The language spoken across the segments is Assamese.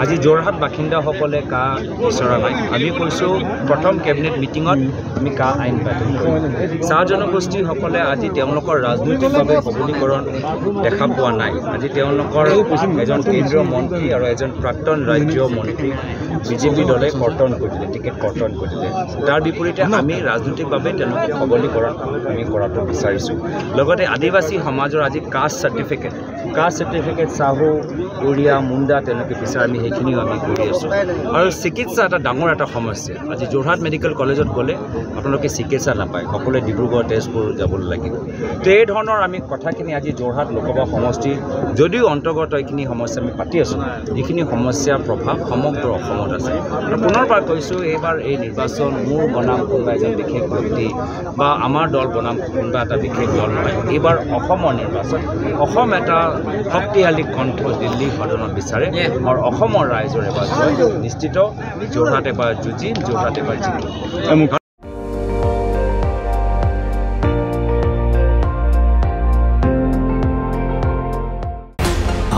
আজি যোৰহাট বাসিন্দাসকলে কা বিচৰা নাই আমি কৈছোঁ প্ৰথম কেবিনেট মিটিঙত আমি কা আইন পাতিম চাহ জনগোষ্ঠীসকলে আজি তেওঁলোকৰ ৰাজনৈতিকভাৱে সবলীকৰণ দেখা পোৱা নাই আজি তেওঁলোকৰ এজন কেন্দ্ৰীয় মন্ত্ৰী আৰু এজন প্ৰাক্তন ৰাজ্য মন্ত্ৰী বিজেপি দলে কৰ্তন কৰি দিলে টিকেট কৰ্তন কৰি দিলে তাৰ বিপৰীতে আমি ৰাজনৈতিকভাৱে তেওঁলোকক সবলীকৰণ আমি কৰাটো বিচাৰিছোঁ লগতে আদিবাসী সমাজৰ আজি কাষ্ট চাৰ্টিফিকেট চাহু উৰিয়া মুণ্ডা তেওঁলোকে বিচাৰে আমি সেইখিনিও আমি কৰি আছোঁ আৰু চিকিৎসা এটা ডাঙৰ এটা সমস্যা আজি যোৰহাট মেডিকেল কলেজত গ'লে আপোনালোকে চিকিৎসা নাপায় সকলোৱে ডিব্ৰুগড় তেজপুৰ যাবলৈ লাগিব তো এই ধৰণৰ আমি কথাখিনি আজি যোৰহাট লোকসভা সমষ্টি যদিও অন্তৰ্গত এইখিনি সমস্যা আমি পাতি আছোঁ এইখিনি সমস্যাৰ প্ৰভাৱ সমগ্ৰ অসমত আছে আৰু পুনৰবাৰ কৈছোঁ এইবাৰ এই নিৰ্বাচন মোৰ বনাম কোনোবা এজন বিশেষ ব্যক্তি বা আমাৰ দল বনাম কোনোবা এটা বিশেষ দল নহয় এইবাৰ অসমৰ নিৰ্বাচন অসম এটা শক্তিশালী কণ্ঠ দিল্লী সদনত বিচাৰে আৰু অসমৰ ৰাইজৰ এবাৰ নিশ্চিত যোৰহাট এবাৰ যুঁজি যোৰহাট এবাৰ জিকিব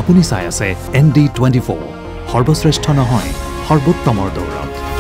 আপুনি চাই আছে ND24 সৰ্বশ্ৰেষ্ঠ নহয় সৰ্বোত্তমৰ দৌৰত